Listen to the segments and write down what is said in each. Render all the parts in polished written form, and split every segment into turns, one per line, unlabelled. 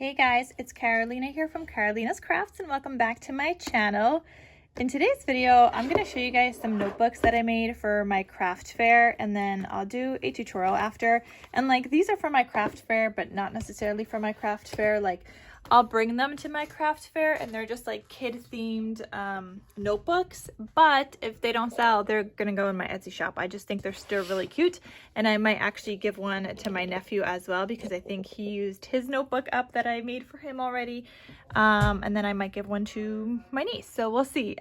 Hey guys, it's Carolina here from KarolinasKrafts and welcome back to my channel. In today's video, I'm going to show you guys some notebooks that I made for my craft fair, and then I'll do a tutorial after. And like, these are for my craft fair, but not necessarily for my craft fair. Like, I'll bring them to my craft fair and they're just like kid themed notebooks, but if they don't sell, they're gonna go in my Etsy shop. I just think they're still really cute, and I might actually give one to my nephew as well because I think he used his notebook up that I made for him already, and then I might give one to my niece, so we'll see.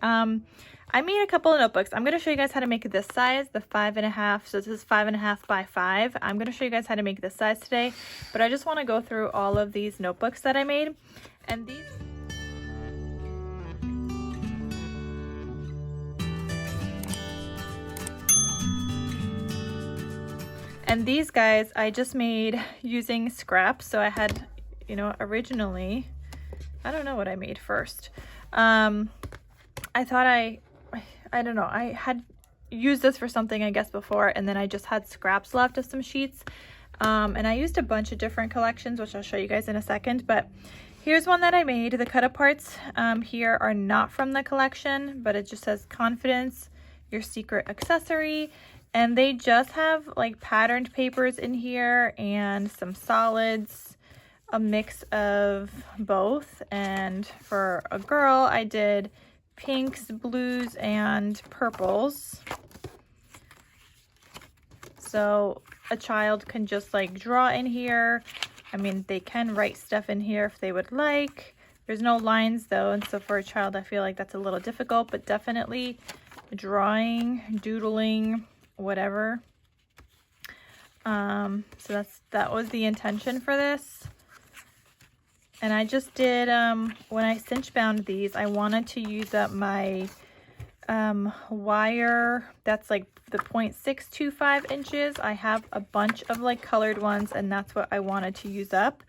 I made a couple of notebooks. I'm going to show you guys how to make this size, the 5.5. So this is 5.5 by 5. I'm going to show you guys how to make this size today, but I just want to go through all of these notebooks that I made. And these guys I just made using scraps. So I had, originally, I don't know what I made first. I thought I don't know, I had used this for something I guess before, and then I just had scraps left of some sheets, and I used a bunch of different collections, which I'll show you guys in a second. But here's one that I made. The cut aparts here are not from the collection, but it just says confidence, your secret accessory, and they just have like patterned papers in here and some solids, a mix of both. And for a girl I did pinks, blues, and purples. So a child can just like draw in here. I mean, they can write stuff in here if they would like. There's no lines though, and so for a child I feel like that's a little difficult, but definitely drawing, doodling, whatever. So that was the intention for this. And I just did, when I cinch bound these, I wanted to use up my wire that's like the 0.625 inches. I have a bunch of like colored ones, and that's what I wanted to use up.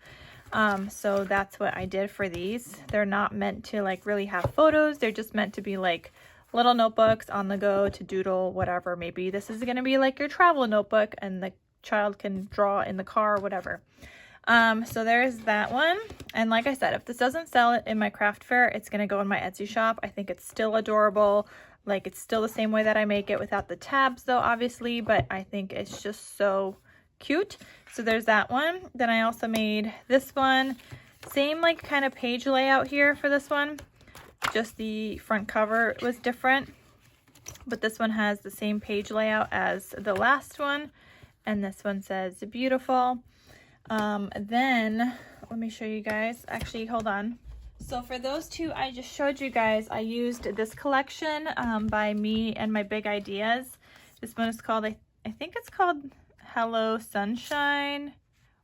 So that's what I did for these. They're not meant to like really have photos. They're just meant to be like little notebooks on the go to doodle, whatever. Maybe this is going to be like your travel notebook and the child can draw in the car or whatever. So there's that one. And like I said, if this doesn't sell in my craft fair, it's going to go in my Etsy shop. I think it's still adorable. Like, it's still the same way that I make it without the tabs though, obviously, but I think it's just so cute. So there's that one. Then I also made this one. Same like kind of page layout here for this one. Just the front cover was different, but this one has the same page layout as the last one. And this one says beautiful. Then let me show you guys. Actually, hold on. So for those two I just showed you guys, I used this collection by me and my big ideas. This one is called, I think it's called Hello Sunshine,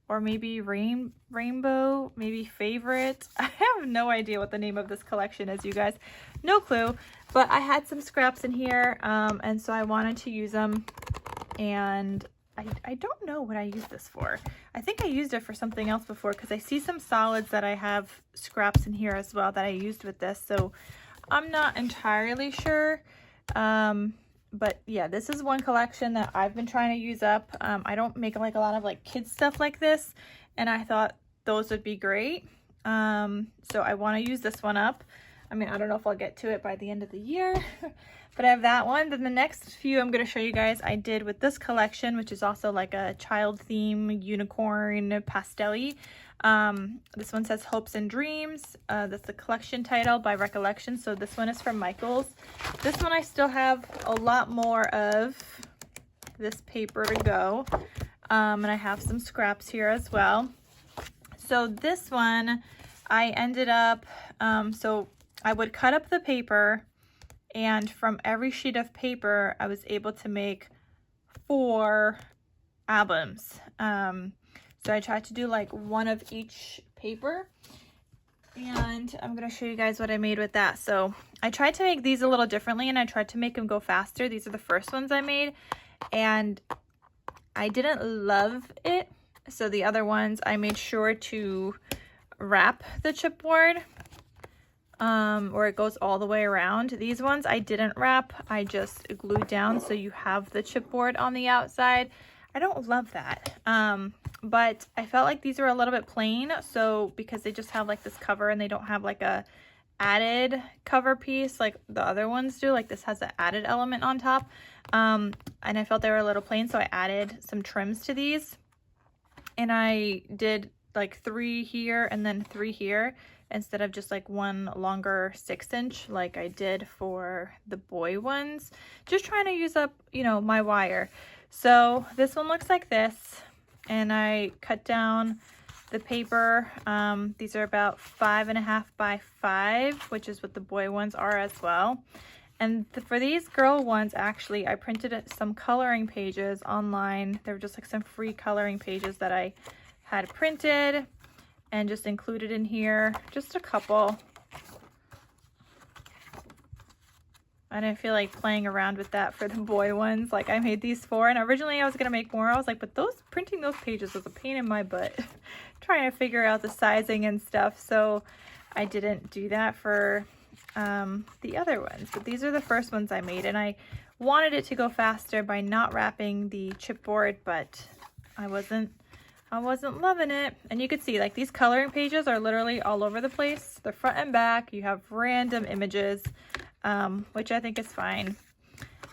or maybe Rainbow, maybe Favorite. I have no idea what the name of this collection is, you guys. No clue. But I had some scraps in here, and so I wanted to use them, and I don't know what I used this for. I think I used it for something else before, because I see some solids that I have scraps in here as well that I used with this, so I'm not entirely sure. But yeah, this is one collection that I've been trying to use up. I don't make like a lot of like kids stuff like this, and I thought those would be great. So I want to use this one up. I mean, I don't know if I'll get to it by the end of the year, but I have that one. Then the next few I'm going to show you guys I did with this collection, which is also like a child theme unicorn pastel-y. This one says Hopes and Dreams. That's the collection title by Recollections. So this one is from Michael's. This one I still have a lot more of this paper to go. And I have some scraps here as well. So this one I ended up, so I would cut up the paper, and from every sheet of paper I was able to make 4 albums. So I tried to do like one of each paper, and I'm going to show you guys what I made with that. So I tried to make these a little differently, and I tried to make them go faster. These are the first ones I made, and I didn't love it. So the other ones I made sure to wrap the chipboard, where it goes all the way around. These ones I didn't wrap, I just glued down so you have the chipboard on the outside. I don't love that. But I felt like these were a little bit plain, so because they just have like this cover and they don't have like a added cover piece like the other ones do, like this has an added element on top, and I felt they were a little plain, so I added some trims to these, and I did like 3 here and then 3 here instead of just like one longer 6-inch like I did for the boy ones, just trying to use up, you know, my wire. So this one looks like this, and I cut down the paper. These are about 5.5 by 5, which is what the boy ones are as well. And for these girl ones, actually, I printed some coloring pages online. They were just like some free coloring pages that I had printed and just included in here, just a couple. I didn't feel like playing around with that for the boy ones like I made these for, and originally I was gonna make more. I was like, but printing those pages was a pain in my butt trying to figure out the sizing and stuff, so I didn't do that for the other ones. But these are the first ones I made, and I wanted it to go faster by not wrapping the chipboard, but I wasn't loving it. And you could see like these coloring pages are literally all over the place. They're front and back. You have random images, which I think is fine.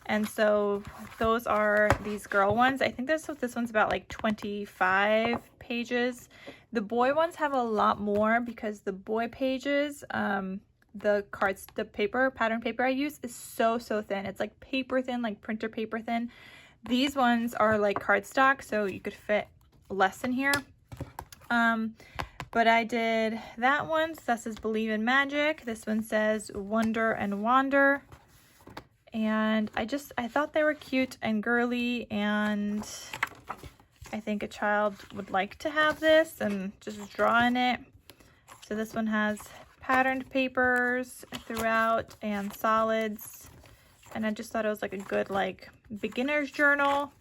And so those are these girl ones. I think this one's about like 25 pages. The boy ones have a lot more because the boy pages, the pattern paper I use is so thin. It's like paper thin, like printer paper thin. These ones are like cardstock, so you could fit less in here. But I did that one. So that says Believe in Magic. This one says Wonder and Wander. And I thought they were cute and girly, and I think a child would like to have this and just draw in it. So this one has patterned papers throughout and solids. And I just thought it was like a good like beginner's journal.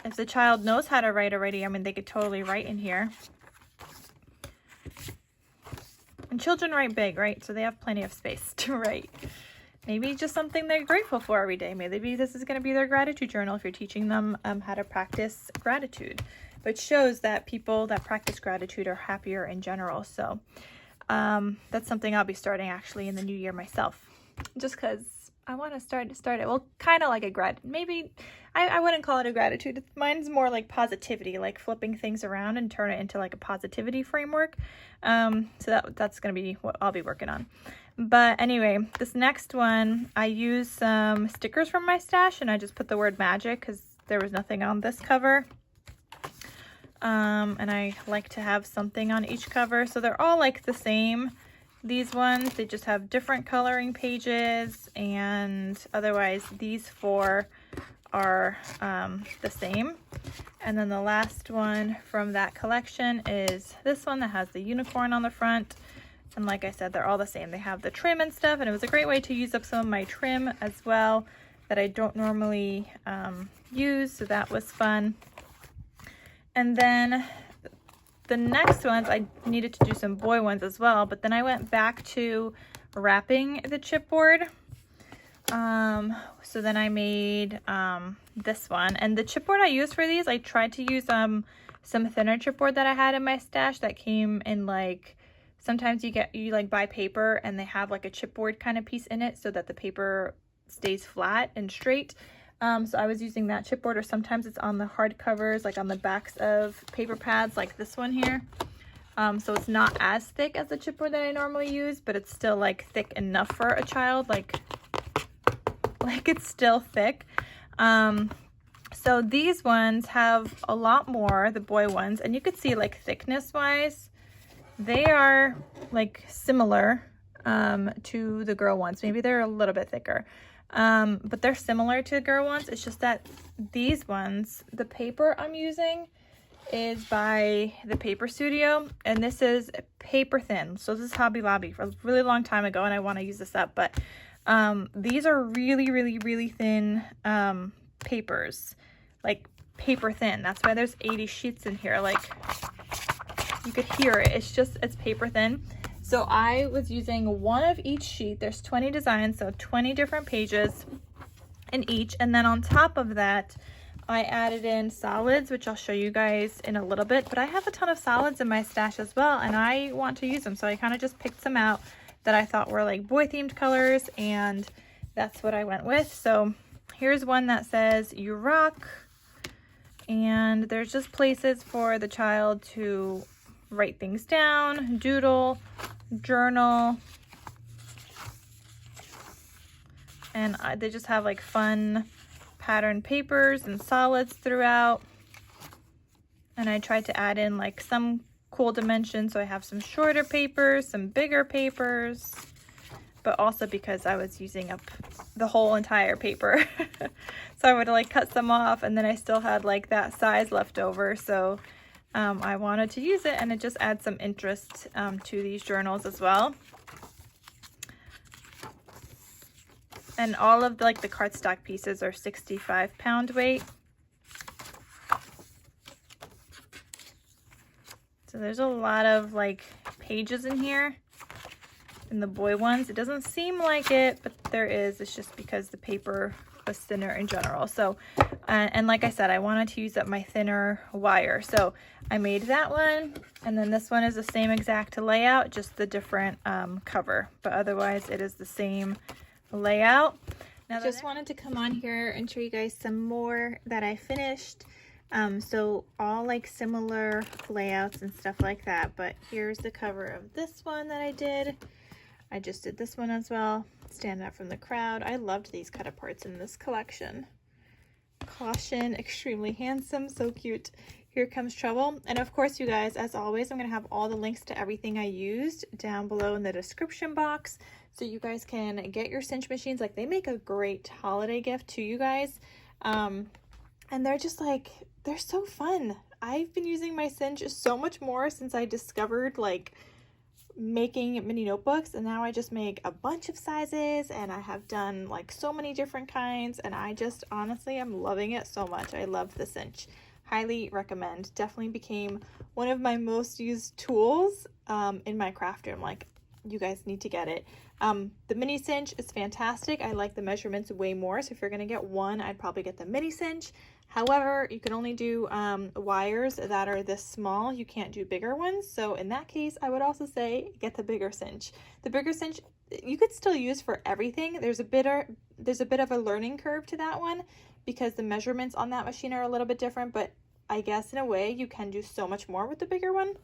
If the child knows how to write already, I mean, they could totally write in here. And children write big, right? So they have plenty of space to write. Maybe just something they're grateful for every day. Maybe this is going to be their gratitude journal if you're teaching them how to practice gratitude. But it shows that people that practice gratitude are happier in general. So that's something I'll be starting actually in the new year myself. Just because I want to start it. Well, kind of like a maybe I wouldn't call it a gratitude. Mine's more like positivity, like flipping things around and turn it into like a positivity framework. So that's going to be what I'll be working on. But anyway, this next one, I used some stickers from my stash, and I just put the word magic because there was nothing on this cover. And I like to have something on each cover. So they're all like the same. These ones, they just have different coloring pages, and otherwise these 4 are the same. And then the last one from that collection is this one that has the unicorn on the front. And like I said, they're all the same. They have the trim and stuff, and it was a great way to use up some of my trim as well that I don't normally use, so that was fun. And then the next ones, I needed to do some boy ones as well, but then I went back to wrapping the chipboard. So then I made this one, and the chipboard I used for these, I tried to use some thinner chipboard that I had in my stash that came in like, sometimes you like buy paper and they have like a chipboard kind of piece in it so that the paper stays flat and straight. So I was using that chipboard, or sometimes it's on the hard covers, like on the backs of paper pads like this one here. So it's not as thick as the chipboard that I normally use, but it's still like thick enough for a child, like it's still thick. So these ones have a lot more, the boy ones, and you could see like thickness wise, they are like similar to the girl ones. Maybe they're a little bit thicker. But they're similar to the girl ones. It's just that these ones, the paper I'm using is by the Paper Studio, and this is paper thin. So this is Hobby Lobby for a really long time ago, and I want to use this up, but these are really thin papers, like paper thin. That's why there's 80 sheets in here. Like you could hear it. It's paper thin. So I was using one of each sheet. There's 20 designs, so 20 different pages in each. And then on top of that, I added in solids, which I'll show you guys in a little bit, but I have a ton of solids in my stash as well, and I want to use them. So I kind of just picked some out that I thought were like boy themed colors, and that's what I went with. So here's one that says "You Rock," and there's just places for the child to write things down, doodle, journal, and they just have like fun pattern papers and solids throughout. And I tried to add in like some cool dimensions, so I have some shorter papers, some bigger papers, but also because I was using up the whole entire paper. So I would like cut some off, and then I still had like that size left over, so I wanted to use it, and it just adds some interest to these journals as well. And all of like the cardstock pieces are 65-pound weight. So there's a lot of like pages in here. In the boy ones, it doesn't seem like it, but there is. It's just because the paper was thinner in general. So, and like I said, I wanted to use up my thinner wire. So I made that one, and then this one is the same exact layout, just the different cover. But otherwise, it is the same layout. Now, I just wanted to come on here and show you guys some more that I finished. So all like similar layouts and stuff like that, but here's the cover of this one that I did. I just did this one as well. Stand out from the crowd. I loved these cut aparts in this collection. Caution, extremely handsome, so cute. Here Comes Trouble. And of course, you guys, as always, I'm going to have all the links to everything I used down below in the description box, so you guys can get your cinch machines. Like, they make a great holiday gift to you guys. And they're just like, they're so fun. I've been using my cinch so much more since I discovered like making mini notebooks, and now I just make a bunch of sizes, and I have done like so many different kinds, and I just honestly am loving it so much. I love the cinch. Highly recommend. Definitely became one of my most used tools in my craft room. Like, you guys need to get it. The mini cinch is fantastic. I like the measurements way more, so if you're gonna get one, I'd probably get the mini cinch. However, you can only do wires that are this small. You can't do bigger ones. So in that case, I would also say get the bigger cinch. The bigger cinch you could still use for everything. There's a bit of a learning curve to that one because the measurements on that machine are a little bit different, but I guess in a way you can do so much more with the bigger one.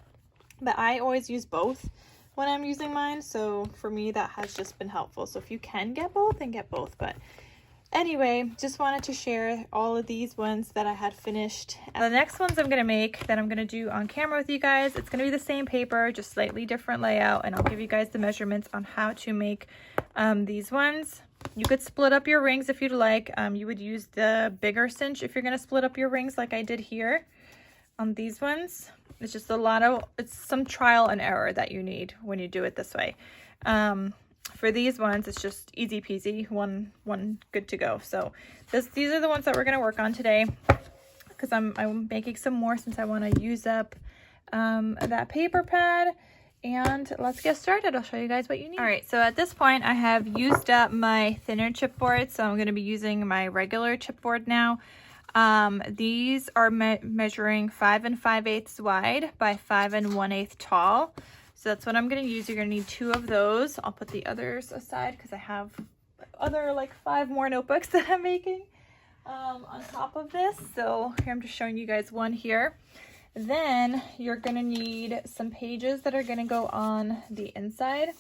But I always use both when I'm using mine, so for me that has just been helpful. So if you can get both, then get both. But anyway, just wanted to share all of these ones that I had finished. The next ones I'm going to make that I'm going to do on camera with you guys, it's going to be the same paper, just slightly different layout, and I'll give you guys the measurements on how to make these ones. You could split up your rings if you'd like. You would use the bigger cinch if you're going to split up your rings like I did here on these ones. It's just it's some trial and error that you need when you do it this way. For these ones, it's just easy peasy, one good to go. So these are the ones that we're going to work on today, because I'm making some more since I want to use up that paper pad. And let's get started. I'll show you guys what you need. All right, so at this point I have used up my thinner chipboard, so I'm going to be using my regular chipboard now. These are measuring 5 5/8 wide by 5 1/8 tall. So that's what I'm going to use. You're going to need 2 of those. I'll put the others aside because I have other like 5 more notebooks that I'm making on top of this. So here I'm just showing you guys one here. Then you're going to need some pages that are going to go on the inside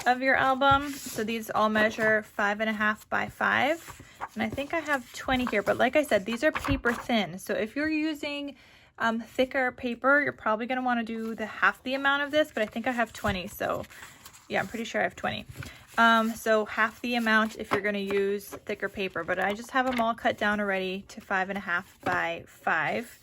of your album. So these all measure 5 1/2 by 5. And I think I have 20 here, but like I said, these are paper thin. So if you're using thicker paper, you're probably going to want to do half the amount of this, but I think I have 20. So yeah, I'm pretty sure I have 20. So half the amount if you're going to use thicker paper, but I just have them all cut down already to 5 1/2 by 5.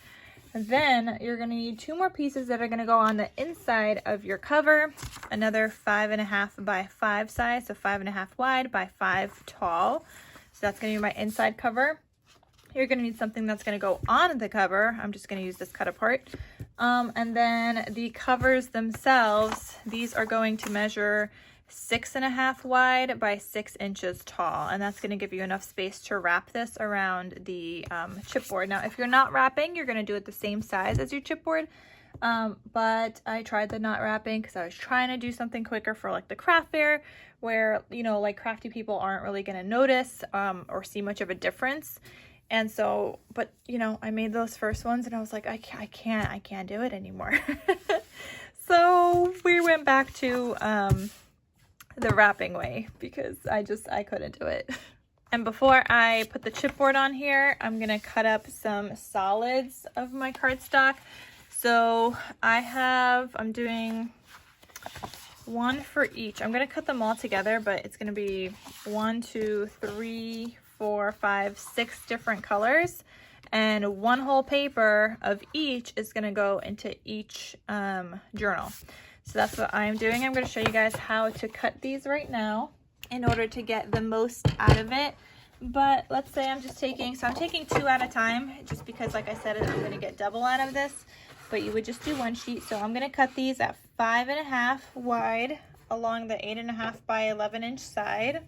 And then you're going to need 2 more pieces that are going to go on the inside of your cover. Another 5 1/2 by 5 size, so 5 1/2 wide by 5 tall. So that's going to be my inside cover. You're going to need something that's going to go on the cover. I'm just going to use this cut apart. And then the covers themselves, these are going to measure 6.5 wide by 6 inches tall, and that's going to give you enough space to wrap this around the chipboard. Now, if you're not wrapping, you're going to do it the same size as your chipboard, but I tried the not wrapping because I was trying to do something quicker for like the craft fair, where, you know, like crafty people aren't really going to notice or see much of a difference. And so, but you know, I made those first ones and I was like, I can't do it anymore. So we went back to the wrapping way because I couldn't do it. And before I put the chipboard on here, I'm gonna cut up some solids of my cardstock. So I'm doing one for each. I'm gonna cut them all together, but it's gonna be 1, 2, 3, 4, 5, 6 different colors, and one whole paper of each is going to go into each journal. So that's what I'm doing. I'm going to show you guys how to cut these right now in order to get the most out of it. But let's say I'm taking 2 at a time, just because, like I said, I'm going to get double out of this, but you would just do one sheet. So I'm going to cut these at 5.5 wide along the 8.5 by 11 inch side.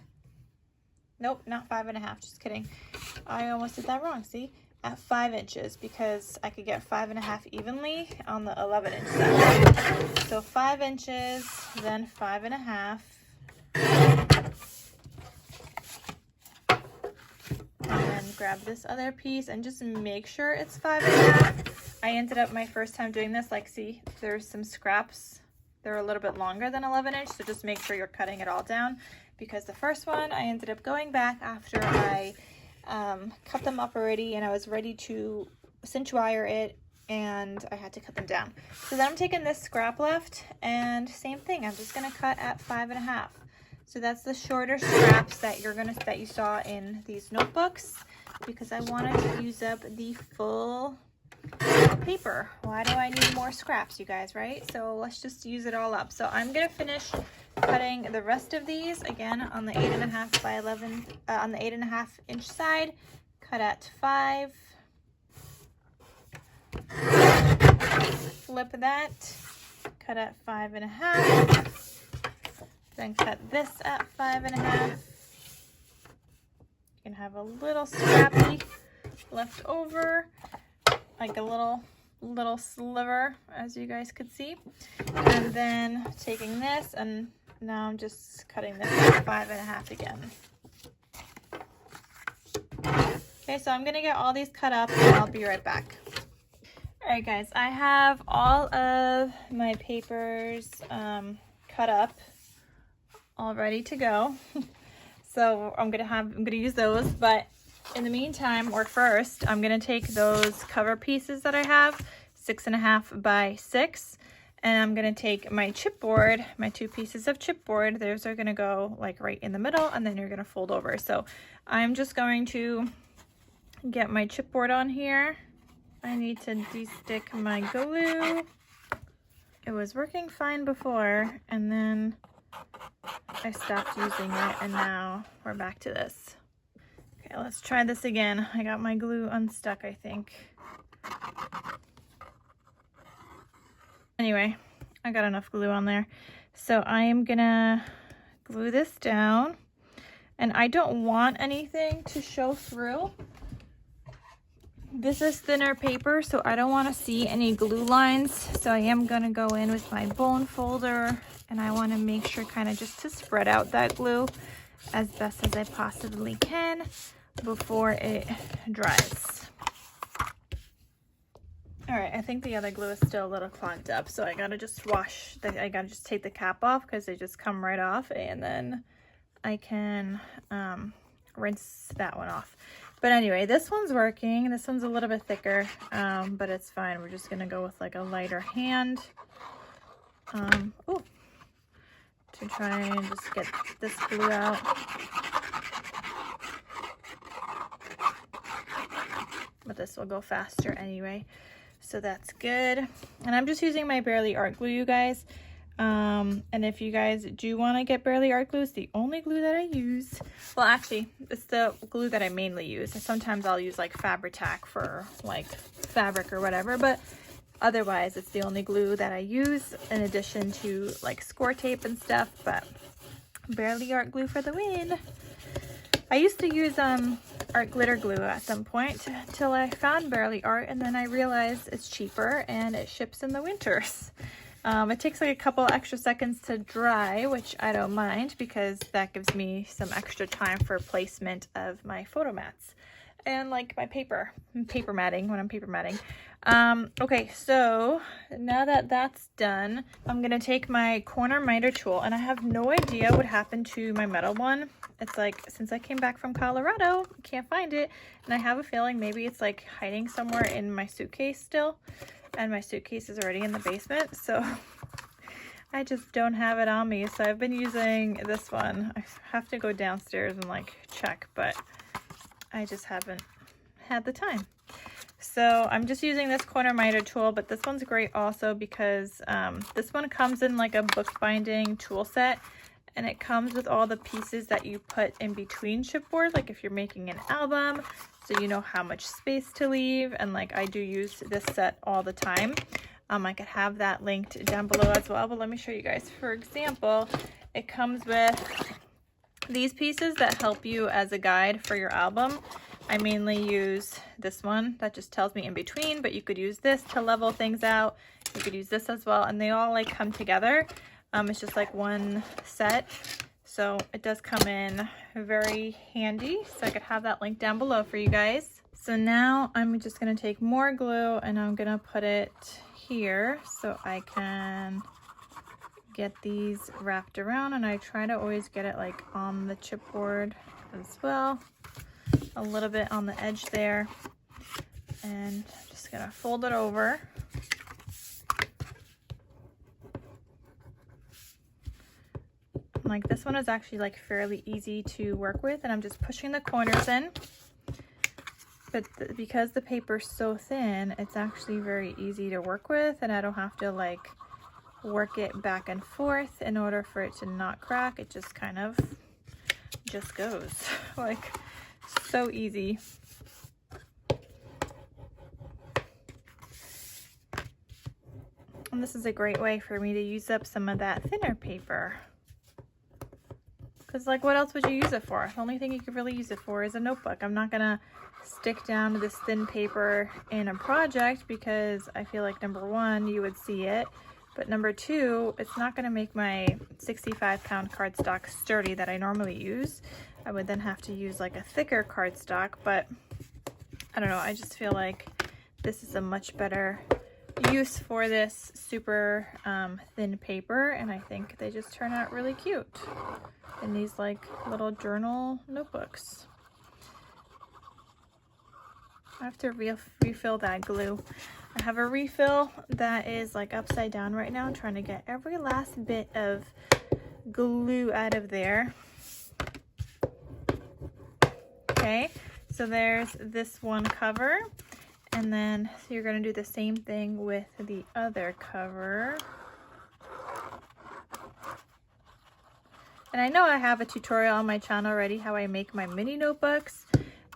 Nope, not 5.5, just kidding. I almost did that wrong, see? At 5 inches, because I could get 5.5 evenly on the 11 inch side. So 5 inches, then 5.5. And then grab this other piece and just make sure it's 5.5. I ended up my first time doing this, like, see, there's some scraps. They're a little bit longer than 11 inch, so just make sure you're cutting it all down. Because the first one, I ended up going back after I cut them up already and I was ready to cinch wire it, and I had to cut them down. So then I'm taking this scrap left, and same thing, I'm just gonna cut at 5.5. So that's the shorter scraps that you saw in these notebooks, because I wanted to use up the full paper. Why do I need more scraps, you guys, right? So let's just use it all up. So I'm gonna finish cutting the rest of these again on the 8.5 by 11 on the 8.5 inch side. Cut at 5. Flip that. Cut at 5.5. Then cut this at 5.5. You can have a little scrappy left over, like a little sliver, as you guys could see. And then taking this, and now I'm just cutting this at 5.5 again. Okay, so I'm gonna get all these cut up and I'll be right back. All right, guys, I have all of my papers cut up, all ready to go. So I'm gonna use those, but in the meantime, or first, I'm gonna take those cover pieces that I have, 6.5 by 6, and I'm gonna take my chipboard, my 2 pieces of chipboard. Those are gonna go like right in the middle, and then you're gonna fold over. So I'm just going to get my chipboard on here. I need to de-stick my glue. It was working fine before, and then I stopped using it, and now we're back to this. Okay, let's try this again. I got my glue unstuck, I think. Anyway, I got enough glue on there. So I am gonna glue this down, and I don't want anything to show through. This is thinner paper, so I don't want to see any glue lines. So I am gonna go in with my bone folder, and I want to make sure kind of just to spread out that glue as best as I possibly can before it dries. All right, I think the other glue is still a little clogged up, so I gotta just take the cap off because they just come right off, and then I can rinse that one off. But anyway, this one's working. This one's a little bit thicker, but it's fine. We're just gonna go with like a lighter hand to try and just get this glue out. But this will go faster anyway, so that's good. And I'm just using my Barely Art glue, you guys. And if you guys do want to get Barely Art glue, it's the only glue that I use. Well, actually, it's the glue that I mainly use. Sometimes I'll use like Fabri-Tac for like fabric or whatever, but otherwise it's the only glue that I use, in addition to like score tape and stuff. But Barely art glue for the win. I used to use art glitter glue at some point till I found Barely Art, and then I realized it's cheaper and it ships in the winters. It takes like a couple extra seconds to dry, which I don't mind because that gives me some extra time for placement of my photo mats and like my paper matting when I'm paper matting. Okay, so now that that's done, I'm gonna take my corner miter tool, and I have no idea what happened to my metal one. It's like, since I came back from Colorado, can't find it, and I have a feeling maybe it's like hiding somewhere in my suitcase still, and my suitcase is already in the basement, so I just don't have it on me. So I've been using this one. I have to go downstairs and like check, but I just haven't had the time. So I'm just using this corner miter tool, but this one's great also because this one comes in like a bookbinding tool set, and it comes with all the pieces that you put in between chipboard, like if you're making an album, so you know how much space to leave. And like I do use this set all the time. I could have that linked down below as well, but let me show you guys. For example, it comes with these pieces that help you as a guide for your album. I mainly use this one that just tells me in between, but you could use this to level things out. You could use this as well, and they all like come together. It's just like one set, so it does come in very handy. So I could have that link down below for you guys. So now I'm just gonna take more glue and I'm gonna put it here so I can get these wrapped around, and I try to always get it like on the chipboard as well, a little bit on the edge there, and I'm just gonna fold it over. Like this one is actually like fairly easy to work with, and I'm just pushing the corners in, but because the paper's so thin, it's actually very easy to work with, and I don't have to like work it back and forth in order for it to not crack. It just kind of just goes like so easy. And this is a great way for me to use up some of that thinner paper, because like what else would you use it for? The only thing you could really use it for is a notebook. I'm not gonna stick down to this thin paper in a project because I feel like number one, you would see it, but number two, it's not gonna make my 65-pound cardstock sturdy that I normally use. I would then have to use like a thicker cardstock, but I don't know, I just feel like this is a much better use for this super thin paper, and I think they just turn out really cute in these like little journal notebooks. I have to refill that glue. I have a refill that is like upside down right now. I'm trying to get every last bit of glue out of there. Okay, so there's this one cover, and then so you're going to do the same thing with the other cover. And I know I have a tutorial on my channel already how I make my mini notebooks,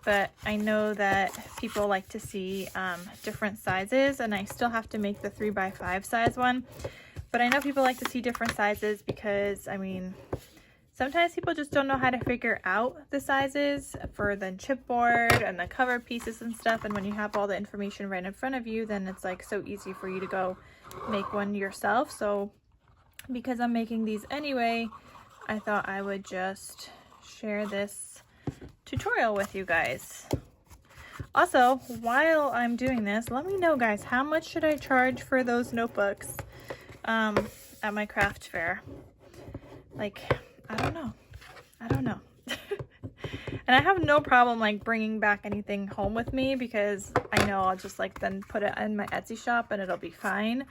but I know that people like to see different sizes, and I still have to make the 3x5 size one. But I know people like to see different sizes because, I mean, sometimes people just don't know how to figure out the sizes for the chipboard and the cover pieces and stuff. And when you have all the information right in front of you, then it's like so easy for you to go make one yourself. So because I'm making these anyway, I thought I would just share this tutorial with you guys. Also, while I'm doing this, let me know, guys, how much should I charge for those notebooks at my craft fair? Like, I don't know. And I have no problem like bringing back anything home with me because I know I'll just like then put it in my Etsy shop and it'll be fine.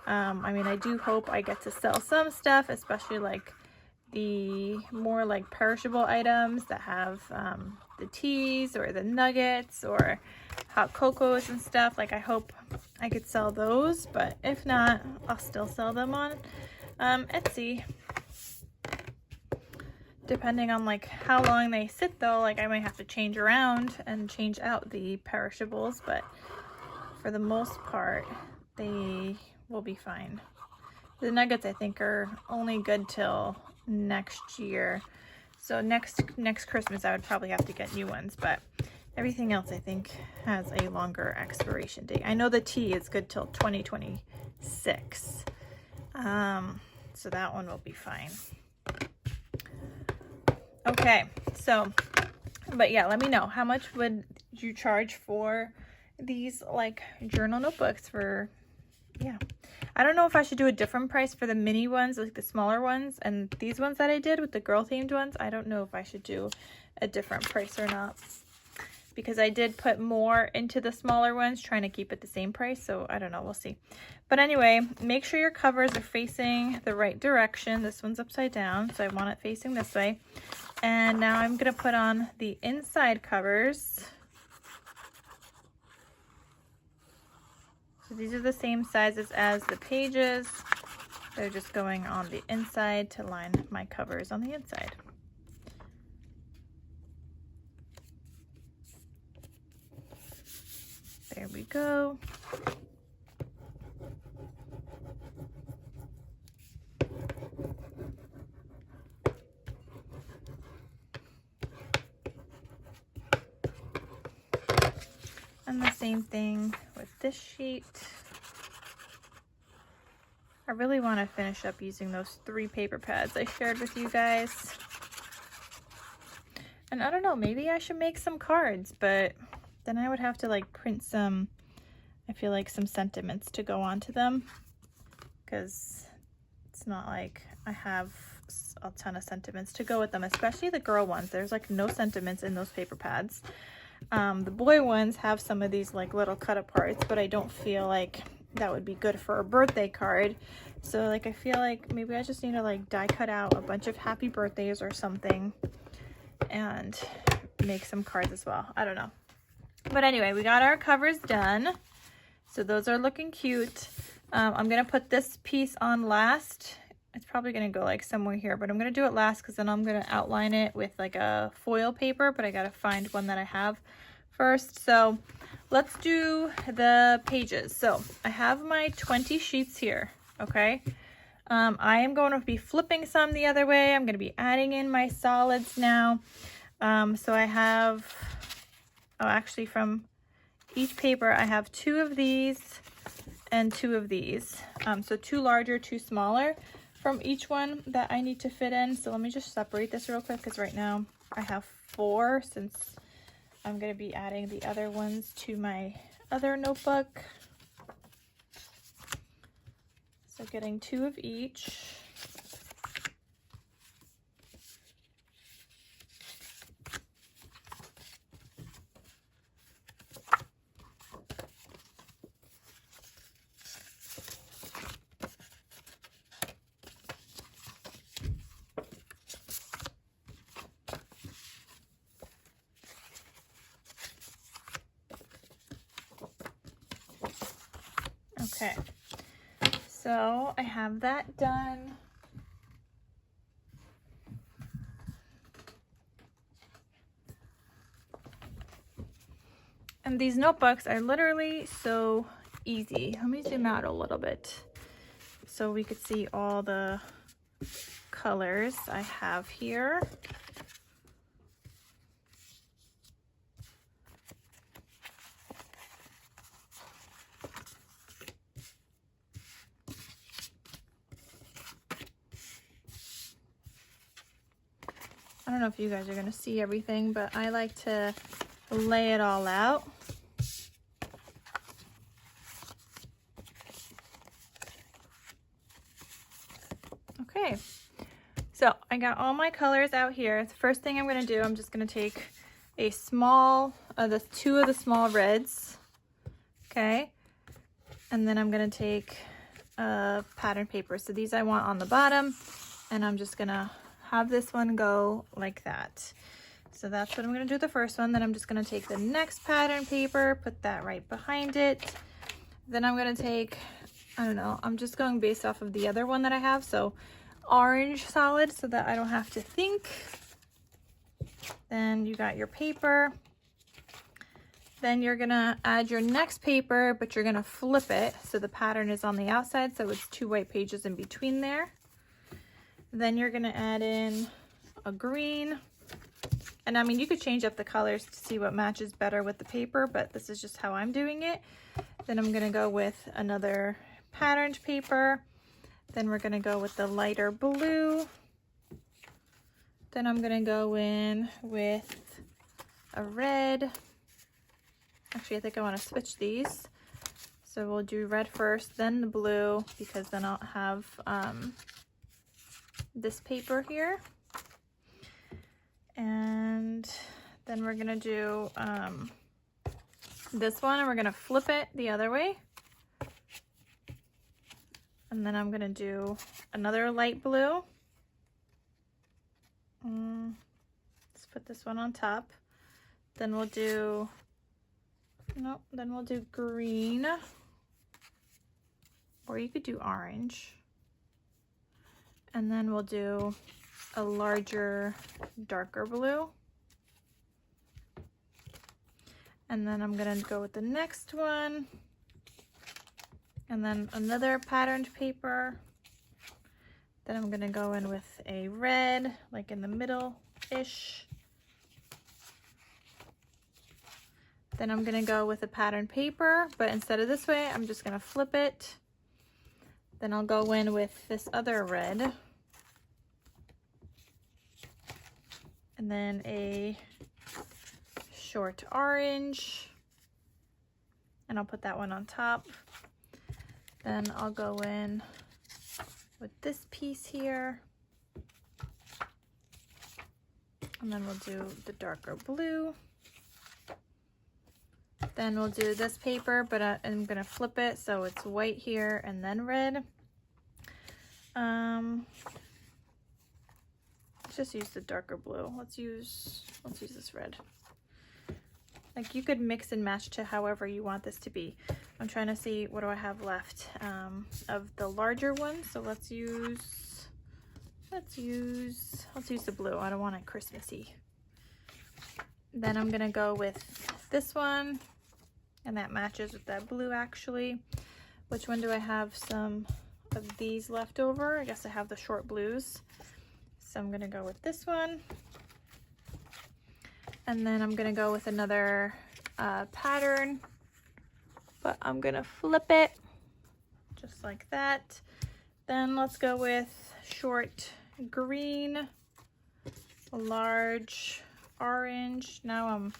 I mean, I do hope I get to sell some stuff, especially like the more like perishable items that have the teas or the nuggets or hot cocos and stuff. Like I hope I could sell those, but if not, I'll still sell them on Etsy. Depending on like how long they sit though, like I might have to change around and change out the perishables, but for the most part they will be fine. The nuggets I think are only good till next year. So next Christmas I would probably have to get new ones, but everything else I think has a longer expiration date. I know the tea is good till 2026. So that one will be fine. Okay, so, but yeah, let me know, how much would you charge for these like journal notebooks for, yeah. I don't know if I should do a different price for the mini ones, like the smaller ones, and these ones that I did with the girl themed ones. I don't know if I should do a different price or not, because I did put more into the smaller ones trying to keep it the same price. So I don't know, we'll see. But anyway, make sure your covers are facing the right direction. This one's upside down, so I want it facing this way. And now I'm gonna put on the inside covers. So these are the same sizes as the pages. They're just going on the inside to line my covers on the inside. There we go. And the same thing with this sheet. I really want to finish up using those 3 paper pads I shared with you guys. And I don't know, maybe I should make some cards, but then I would have to like print some, I feel like some sentiments to go onto them, because it's not like I have a ton of sentiments to go with them, especially the girl ones. There's like no sentiments in those paper pads. The boy ones have some of these like little cut aparts, but I don't feel like that would be good for a birthday card. So like I feel like maybe I just need to like die cut out a bunch of happy birthdays or something and make some cards as well. I don't know. But anyway, we got our covers done. So those are looking cute. I'm gonna put this piece on last. It's probably gonna go like somewhere here, but I'm gonna do it last because then I'm gonna outline it with like a foil paper, but I gotta find one that I have first. So let's do the pages. So I have my 20 sheets here, okay? I am going to be flipping some the other way. I'm gonna be adding in my solids now. So I have, oh, actually from each paper, I have 2 of these and 2 of these. So 2 larger, 2 smaller from each one that I need to fit in. So let me just separate this real quick because right now I have 4 since I'm going to be adding the other ones to my other notebook. So getting 2 of each. Okay, so I have that done. And these notebooks are literally so easy. Let me zoom out a little bit so we could see all the colors I have here. I don't know if you guys are going to see everything, but I like to lay it all out. Okay, so I got all my colors out here. The first thing I'm going to do, I'm just going to take a small, the 2 of the small reds, okay, and then I'm going to take pattern paper. So these I want on the bottom, and I'm just going to have this one go like that. So that's what I'm going to do the first one. Then I'm just going to take the next pattern paper, put that right behind it. Then I'm going to take, I don't know, I'm just going based off of the other one that I have. So orange solid so that I don't have to think. Then you got your paper. Then you're going to add your next paper, but you're going to flip it. So the pattern is on the outside. So it's 2 white pages in between there. Then you're gonna add in a green. And I mean, you could change up the colors to see what matches better with the paper, but this is just how I'm doing it. Then I'm gonna go with another patterned paper. Then we're gonna go with the lighter blue. Then I'm gonna go in with a red. Actually, I think I wanna switch these. So we'll do red first, then the blue, because then I'll have this paper here. And then we're gonna do this one, and we're gonna flip it the other way. And then I'm gonna do another light blue. Let's put this one on top. Then we'll do, no, then we'll do green. Or you could do orange. And then we'll do a larger, darker blue. And then I'm gonna go with the next one. And then another patterned paper. Then I'm gonna go in with a red, like in the middle-ish. Then I'm gonna go with a patterned paper, but instead of this way, I'm just gonna flip it. Then I'll go in with this other red. And then a short orange. And I'll put that one on top. Then I'll go in with this piece here. And then we'll do the darker blue. Then we'll do this paper, but I'm gonna flip it so it's white here and then red. Let's just use the darker blue. Let's use this red. Like, you could mix and match to however you want this to be. I'm trying to see what do I have left of the larger one. So let's use the blue. I don't want it Christmassy. Then I'm gonna go with this one, and that matches with that blue actually. Which one do I have some of these left over? I guess I have the short blues. So I'm gonna go with this one. And then I'm gonna go with another pattern, but I'm gonna flip it just like that. Then let's go with short green, large orange. Now I'm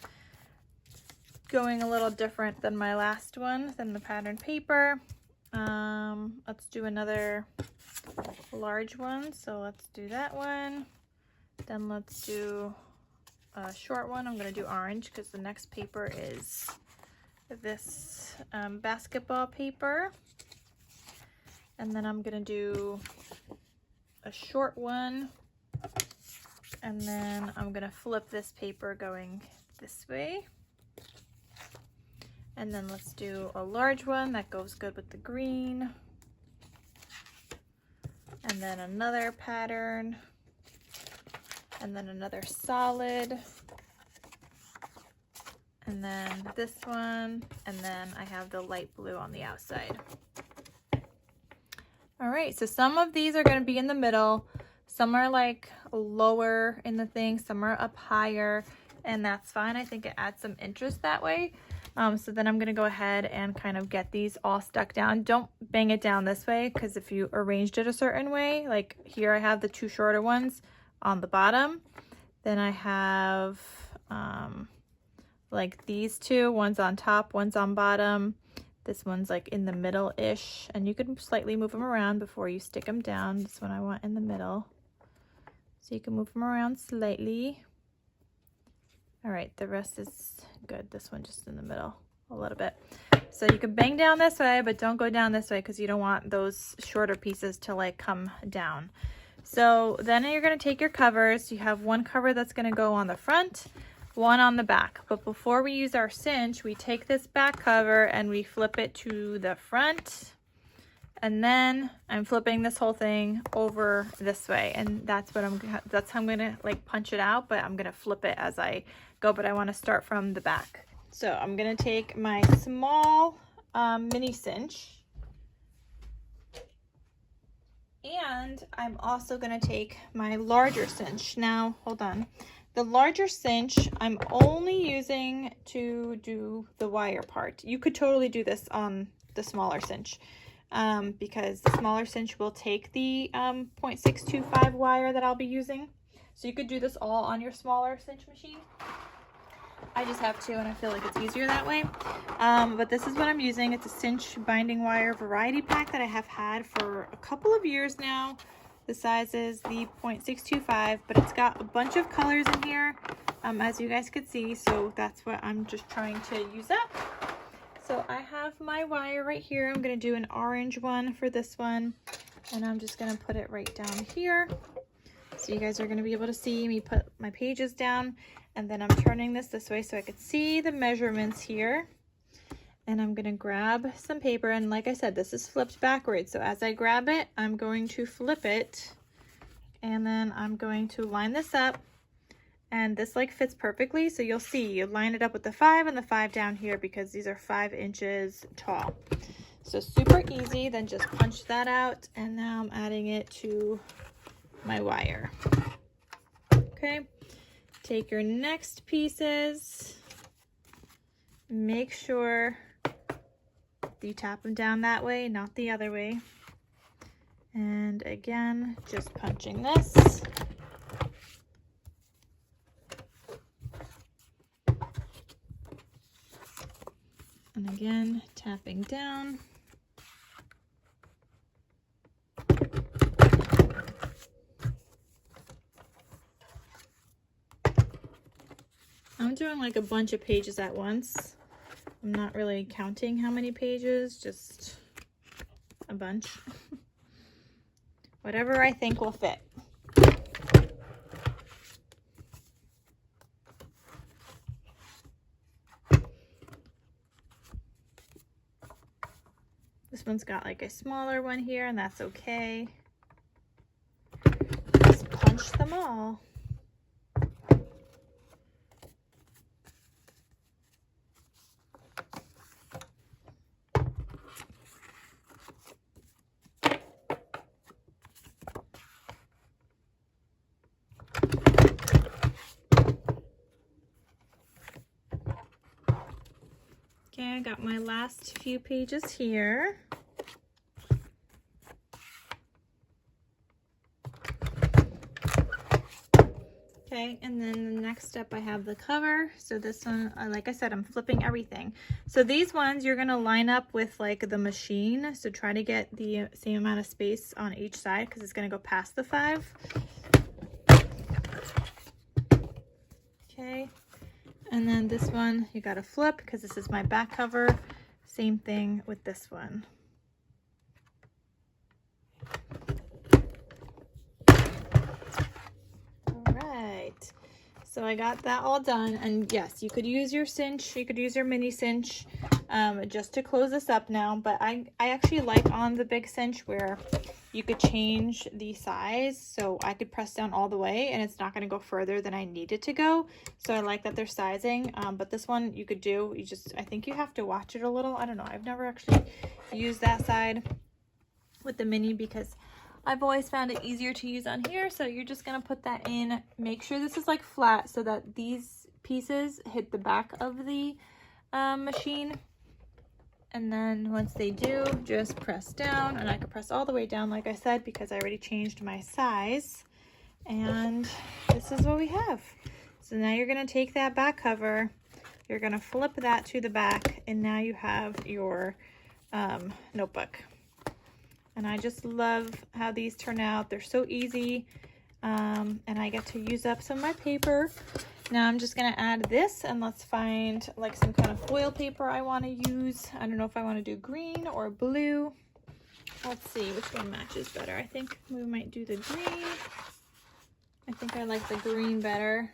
going a little different than my last one, than the pattern paper. Let's do another large one. So let's do that one. Then let's do a short one. I'm going to do orange because the next paper is this basketball paper. And then I'm going to do a short one. And then I'm going to flip this paper going this way. And then let's do a large one that goes good with the green. And then another pattern. And then another solid. And then this one. And then I have the light blue on the outside. All right, so some of these are going to be in the middle. Some are like lower in the thing. Some are up higher. And that's fine. I think it adds some interest that way. So then I'm going to go ahead and kind of get these all stuck down. Don't bang it down this way, because if you arranged it a certain way, like here I have the two shorter ones on the bottom. Then I have like these two, one's on top, one's on bottom. This one's like in the middle-ish, and you can slightly move them around before you stick them down. This one I want in the middle. So you can move them around slightly. All right, the rest is good. This one just in the middle a little bit. So you can bang down this way, but don't go down this way because you don't want those shorter pieces to like come down. So then you're going to take your covers. You have one cover that's going to go on the front, one on the back. But before we use our cinch, we take this back cover and we flip it to the front. And then I'm flipping this whole thing over this way, and that's how I'm gonna like punch it out, but I'm gonna flip it as I go, but I want to start from the back. So I'm gonna take my small mini cinch, And I'm also going to take my larger cinch. Now, hold on. The larger cinch, I'm only using to do the wire part. You could totally do this on the smaller cinch because the smaller cinch will take the 0.625 wire that I'll be using. So you could do this all on your smaller cinch machine. I just have to, and I feel like it's easier that way. But this is what I'm using. It's a cinch binding wire variety pack that I have had for a couple of years now. The size is the 0.625, but it's got a bunch of colors in here, as you guys could see. So that's what I'm just trying to use up. So I have my wire right here. I'm going to do an orange one for this one, and I'm just going to put it right down here. So you guys are going to be able to see me put my pages down, and then I'm turning this way so I could see the measurements here. And I'm going to grab some paper, and like I said, this is flipped backwards. So as I grab it, I'm going to flip it, and then I'm going to line this up, and this like fits perfectly. So you'll see, you line it up with the 5 and the 5 down here because these are 5 inches tall. So super easy. Then just punch that out, and now I'm adding it to my wire. Okay, take your next pieces, make sure you tap them down that way, not the other way. And again, just punching this. And again, tapping down. I'm doing like a bunch of pages at once. I'm not really counting how many pages, just a bunch. Whatever I think will fit. This one's got like a smaller one here, and that's okay. Just punch them all. Okay, I got my last few pages here. Okay, and then the next step I have the cover. So this one, like I said, I'm flipping everything. So these ones you're gonna line up with like the machine. So try to get the same amount of space on each side because it's gonna go past the 5. Okay. And then this one you gotta flip because this is my back cover. Same thing with this one. All right, so I got that all done, and yes, you could use your cinch, you could use your mini cinch just to close this up now, but I actually like on the big cinch where you could change the size, so I could press down all the way and it's not going to go further than I need it to go. So I like that they're sizing, but this one you could do, I think you have to watch it a little. I don't know, I've never actually used that side with the mini because I've always found it easier to use on here. So you're just going to put that in, make sure this is like flat so that these pieces hit the back of the machine. And then once they do, just press down, and I can press all the way down like I said because I already changed my size. And this is what we have. So now you're going to take that back cover, you're going to flip that to the back, and now you have your notebook. And I just love how these turn out. They're so easy, and I get to use up some of my paper. Now I'm just going to add this, and let's find like some kind of foil paper I want to use. I don't know if I want to do green or blue. Let's see which one matches better. I think we might do the green. I think I like the green better.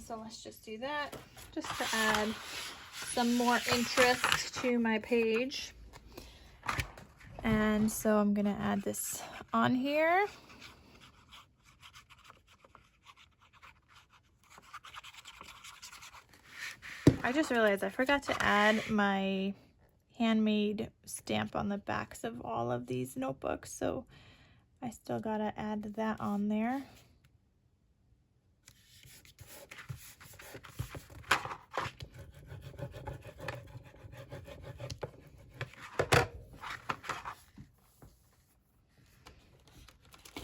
So let's just do that just to add some more interest to my page. And so I'm going to add this on here. I just realized I forgot to add my handmade stamp on the backs of all of these notebooks, so I still gotta add that on there.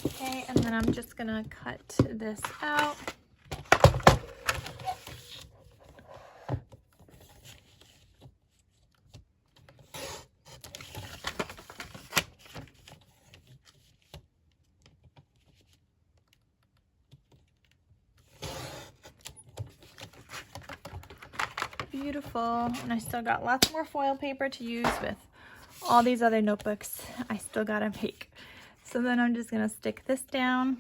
Okay, and then I'm just gonna cut this out. Beautiful. And I still got lots more foil paper to use with all these other notebooks I still gotta make. So then I'm just gonna stick this down.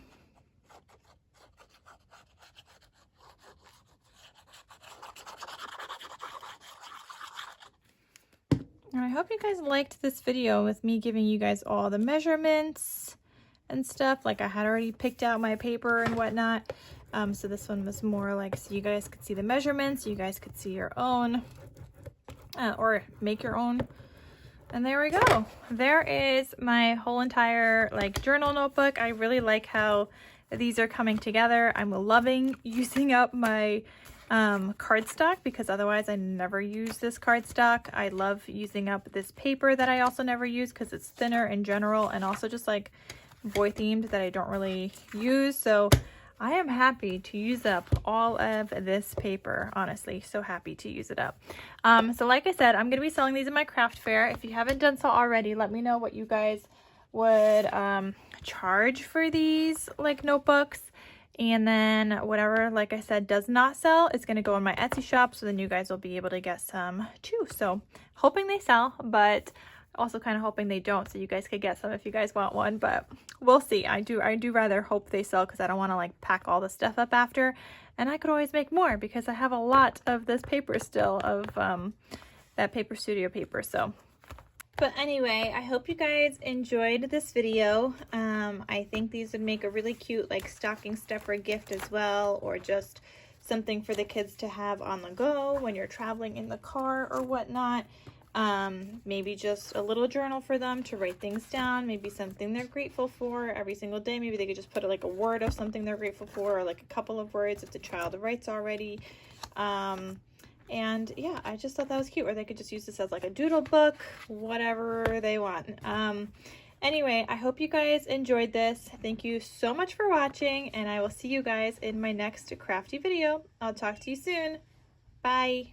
And I hope you guys liked this video with me giving you guys all the measurements and stuff. Like I had already picked out my paper and whatnot. So this one was more like so you guys could see the measurements, you guys could see your own or make your own. And there we go. There is my whole entire like journal notebook. I really like how these are coming together. I'm loving using up my cardstock because otherwise I never use this cardstock. I love using up this paper that I also never use because it's thinner in general and also just like boy themed that I don't really use. So I am happy to use up all of this paper, honestly, so happy to use it up. So like I said, I'm going to be selling these in my craft fair. If you haven't done so already, let me know what you guys would charge for these like notebooks. And then whatever, like I said, does not sell is going to go in my Etsy shop. So then you guys will be able to get some too. So hoping they sell, but also kind of hoping they don't, so you guys could get some if you guys want one, but we'll see. I do rather hope they sell because I don't want to like pack all the stuff up after, and I could always make more because I have a lot of this paper still of that Paper Studio paper. So but anyway, I hope you guys enjoyed this video. I think these would make a really cute like stocking stuffer gift as well, or just something for the kids to have on the go when you're traveling in the car or whatnot. Maybe just a little journal for them to write things down, maybe something they're grateful for every single day. Maybe they could just put like a word of something they're grateful for, or like a couple of words if the child writes already. And yeah, I just thought that was cute. Or they could just use this as like a doodle book, whatever they want. Anyway, I hope you guys enjoyed this. Thank you so much for watching, and I will see you guys in my next crafty video. I'll talk to you soon. Bye.